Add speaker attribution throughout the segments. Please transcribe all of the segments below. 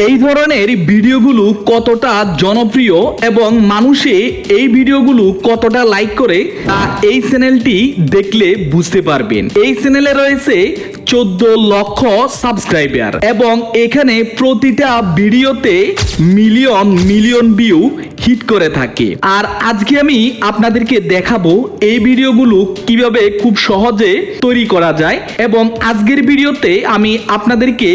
Speaker 1: এই ধরনের ভিডিওগুলো কতটা জনপ্রিয় এবং মানুষে এই ভিডিওগুলো কতটা লাইক করে তা এই চ্যানেলটি দেখলে বুঝতে পারবেন। এই চ্যানেলে রয়েছে 14 লক্ষ সাবস্ক্রাইবার এবং এখানে প্রতিটা ভিডিওতে মিলিয়ন মিলিয়ন ভিউ হিট করে থাকে। আর আজকে আমি আপনাদেরকে দেখাবো এই ভিডিওগুলো কিভাবে খুব সহজে তৈরি করা যায় এবং আজকের ভিডিওতে আমি আপনাদেরকে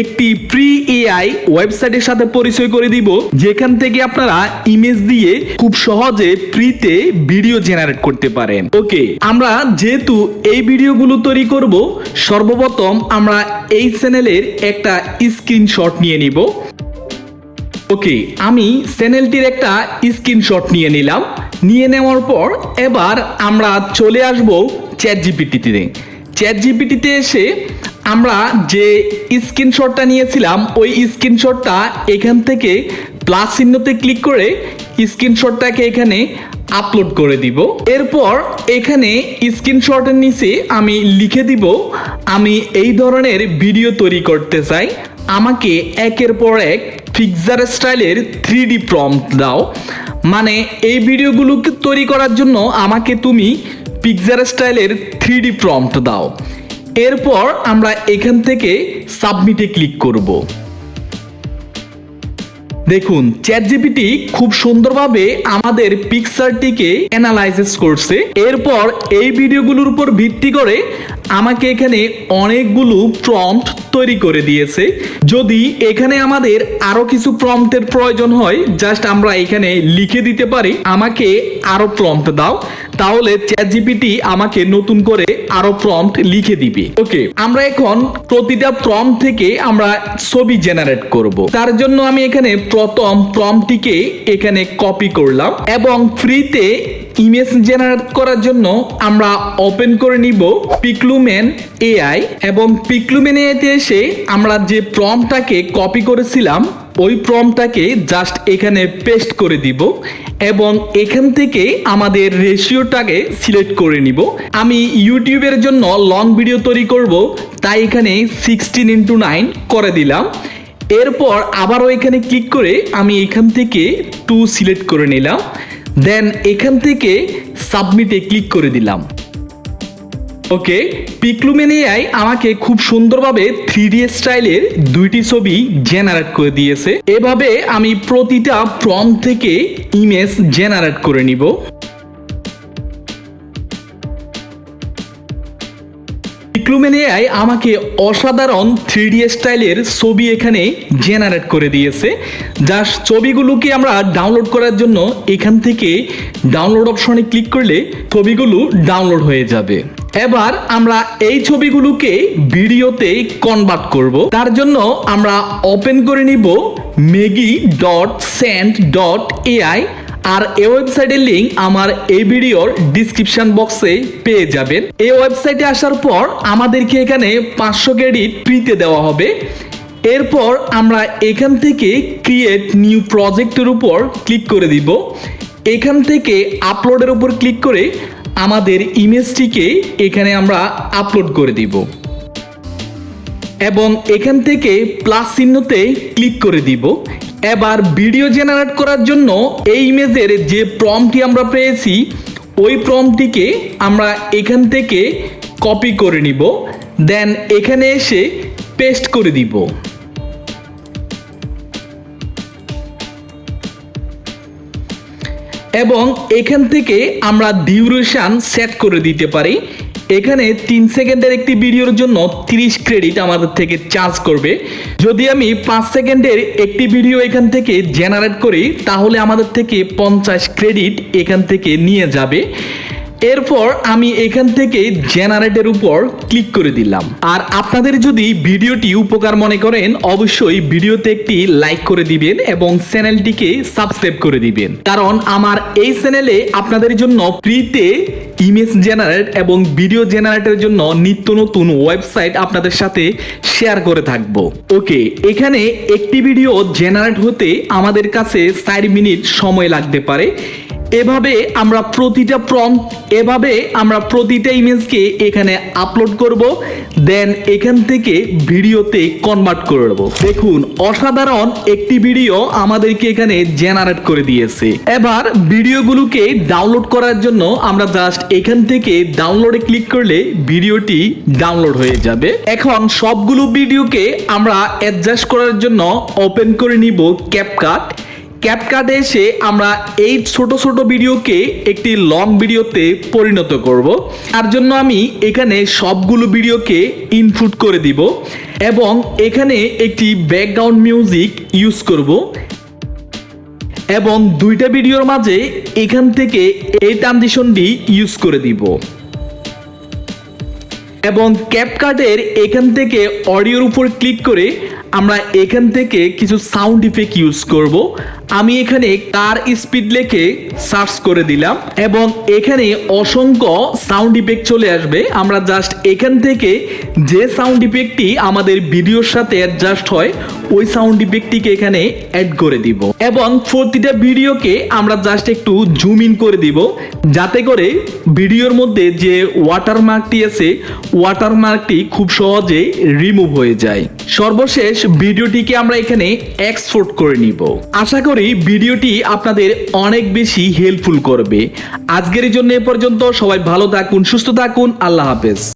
Speaker 1: একটি ফ্রি এআই ওয়েবসাইটের সাথে পরিচয় করে দিব, যেখান থেকে আপনারা ইমেজ দিয়ে খুব সহজে ফ্রিতে ভিডিও জেনারেট করতে পারেন। ওকে, আমরা যেহেতু এই ভিডিওগুলো তৈরি করব, সর্বপ্রথম আমরা এই চ্যানেলের একটা স্ক্রিনশট নিয়ে নিব। ওকে, আমি চ্যানেলটির একটা স্ক্রিনশট নিয়ে নিলাম। নিয়ে নেওয়ার পর এবার আমরা চলে আসব চ্যাটজিপিটিতে। চ্যাটজিপিটিতে এসে আমরা যে স্ক্রিনশটটা নিয়েছিলাম ওই স্ক্রিনশটটা এখান থেকে প্লাস চিহ্নতে ক্লিক করে স্ক্রিনশটটাকে এখানে আপলোড করে দিব। এরপর এখানে স্ক্রিনশটের নিচে আমি লিখে দিব আমি এই ধরনের ভিডিও তৈরি করতে চাই, আমাকে একের পর এক পিকচার স্টাইলের 3D প্রম্পট দাও। মানে এই ভিডিওগুলোকে তৈরি করার জন্য আমাকে তুমি পিকচার স্টাইলের 3D প্রম্পট দাও। এরপর আমরা এখান থেকে সাবমিটে ক্লিক করব। দেখুন, চ্যাটজিপিটি খুব সুন্দরভাবে আমাদের পিকচারটিকে অ্যানালাইসিস করছে। এরপর এই ভিডিওগুলোর উপর ভিত্তি করে আমাকে এখানে অনেকগুলো প্রম্পট তৈরি করে দিয়েছে। যদি এখানে আমাদের আরো কিছু প্রম্পটের প্রয়োজন হয়, জাস্ট আমরা এখানে লিখে দিতে পারি আমাকে আরো প্রম্পট দাও, তাহলে চ্যাটজিপিটি আমাকে নতুন করে আরো প্রম্পট লিখে দিবে। ওকে, আমরা এখন প্রতিটা প্রম্পট থেকে আমরা ছবি জেনারেট করব। তার জন্য আমি এখানে প্রথম প্রম্পটটিকে এখানে কপি করলাম এবং ফ্রিতে ইমেজ জেনারেট করার জন্য আমরা ওপেন করে নিব পিক্লুমেন এআই এবং পিক্লুমেন এআইতে এসে আমরা যে প্রম্পটটাকে কপি করেছিলাম ওই প্রম্পটটাকে জাস্ট এখানে পেস্ট করে দিব এবং এখান থেকে আমাদের রেশিওটাকে সিলেক্ট করে নিব। আমি ইউটিউবের জন্য লং ভিডিও তৈরি করব, তাই এখানে 16:9 করে দিলাম। এরপর আবারও এখানে ক্লিক করে আমি এখান থেকে 2 সিলেক্ট করে নিলাম। দেন এখান থেকে সাবমিটে ক্লিক করে দিলাম। ওকে, পিক্লুমেন এআই আমাকে খুব সুন্দরভাবে 3D স্টাইলের 2টি ছবি জেনারেট করে দিয়েছে। এভাবে আমি প্রতিটা প্রম্পট থেকে ইমেজ জেনারেট করে নিব। পিক্লুমেন এআই আমাকে অসাধারণ 3D স্টাইলের ছবি এখানে জেনারেট করে দিয়েছে। জাস্ট ছবিগুলোকে আমরা ডাউনলোড করার জন্য এখান থেকে ডাউনলোড অপশনে ক্লিক করলে ছবিগুলো ডাউনলোড হয়ে যাবে। এবার আমরা এই ছবিগুলোকে ভিডিওতে কনভার্ট করব। তার জন্য আমরা ওপেন করে নিব megi.send.ai আর এই ওয়েবসাইটের লিংক আমার এই ভিডিওর ডিসক্রিপশন বক্সে পেয়ে যাবেন। এই ওয়েবসাইটে আসার পর আমাদেরকে এখানে 500 ক্রেডিট ফ্রিতে দেওয়া হবে। এরপর আমরা এখান থেকে ক্রিয়েট নিউ প্রজেক্টের উপর ক্লিক করে দিব। এখান থেকে আপলোডের উপর ক্লিক করে আমাদের ইমেজটিকে এখানে আমরা আপলোড করে দিব এবং এখান থেকে প্লাস চিহ্নতে ক্লিক করে দিব। এবার ভিডিও জেনারেট করার জন্য এই ইমেজের যে প্রম্পটটি আমরা পেয়েছি ওই প্রম্পটটিকে আমরা এখান থেকে কপি করে নিব। দেন এখানে এসে পেস্ট করে দিব। এবং এখান থেকে আমরা ডিউরেশন সেট করে দিতে পারি। এখানে 3 সেকেন্ডের একটি ভিডিওর জন্য 30 ক্রেডিট আমাদের থেকে চার্জ করবে। যদি আমি 5 সেকেন্ডের একটি ভিডিও এখান থেকে জেনারেট করি তাহলে আমাদের থেকে 50 ক্রেডিট এখান থেকে নিয়ে যাবে। এরপর আমি এখান থেকে জেনারেটের উপর ক্লিক করে দিলাম। আর আপনাদের যদি ভিডিওটি উপকার মনে করেন অবশ্যই ভিডিওতে একটি লাইক করে দিবেন এবং চ্যানেলটিকে সাবস্ক্রাইব করে দিবেন, কারণ আমার এই চ্যানেলে আপনাদের জন্য ফ্রিতে ইমেজ জেনারেট এবং ভিডিও জেনারেটের জন্য নিত্য নতুন ওয়েবসাইট আপনাদের সাথে শেয়ার করে থাকবো। ওকে, এখানে একটি ভিডিও জেনারেট হতে আমাদের কাছে 4 মিনিট সময় লাগতে পারে। এভাবে আমরা প্রতিটা ইমেজকে এখানে আপলোড করব, দেন এখান থেকে ভিডিওতে কনভার্ট করে দেব। দেখুন অসাধারণ একটি ভিডিও আমাদেরকে এখানে জেনারেট করে দিয়েছে। এবার ভিডিওগুলোকে ডাউনলোড করার জন্য আমরা জাস্ট এখান থেকে ডাউনলোডে ক্লিক করলে ভিডিওটি ডাউনলোড হয়ে যাবে। এখন সবগুলো ভিডিওকে আমরা অ্যাডজাস্ট করার জন্য ওপেন করে নিব ক্যাপকাটে এসে আমরা এই ছোট ছোট ভিডিওকে একটি লং ভিডিওতে পরিণত করব। তার জন্য আমি এখানে সবগুলো ভিডিওকে ইনপুট করে দিব এবং এখানে একটি ব্যাকগ্রাউন্ড মিউজিক ইউজ করব এবং দুইটা ভিডিওর মাঝে এখান থেকে এই ট্রানজিশনটি ইউজ করে দিব এবং ক্যাপকাটের এখান থেকে অডিওর উপর ক্লিক করে আমরা এখান থেকে কিছু সাউন্ড ইফেক্ট ইউজ করব। আমি এখানে কার স্পিড লিখে সার্চ করে দিলাম এবং এখানে অসংখ্য সাউন্ড ইফেক্ট চলে আসবে। আমরা জাস্ট এখান থেকে যে সাউন্ড ইফেক্টটি আমাদের ভিডিওর সাথে অ্যাডজাস্ট হয় ওই সাউন্ড ইফেক্টটিকে এখানে অ্যাড করে দিব এবং প্রতিটা ভিডিওকে আমরা জাস্ট একটু জুম ইন করে দিব যাতে করে ভিডিওর মধ্যে যে ওয়াটারমার্কটি আছে ওয়াটারমার্কটি খুব সহজে রিমুভ হয়ে যায়। সর্বশেষ ভিডিওটিকে আমরা এখানে এক্সপোর্ট করে নিব। আশা করি ভিডিওটি আপনাদের অনেক বেশি হেল্পফুল করবে। আজকের জন্য এ পর্যন্ত। সবাই ভালো থাকুন, সুস্থ থাকুন, আল্লাহ হাফেজ।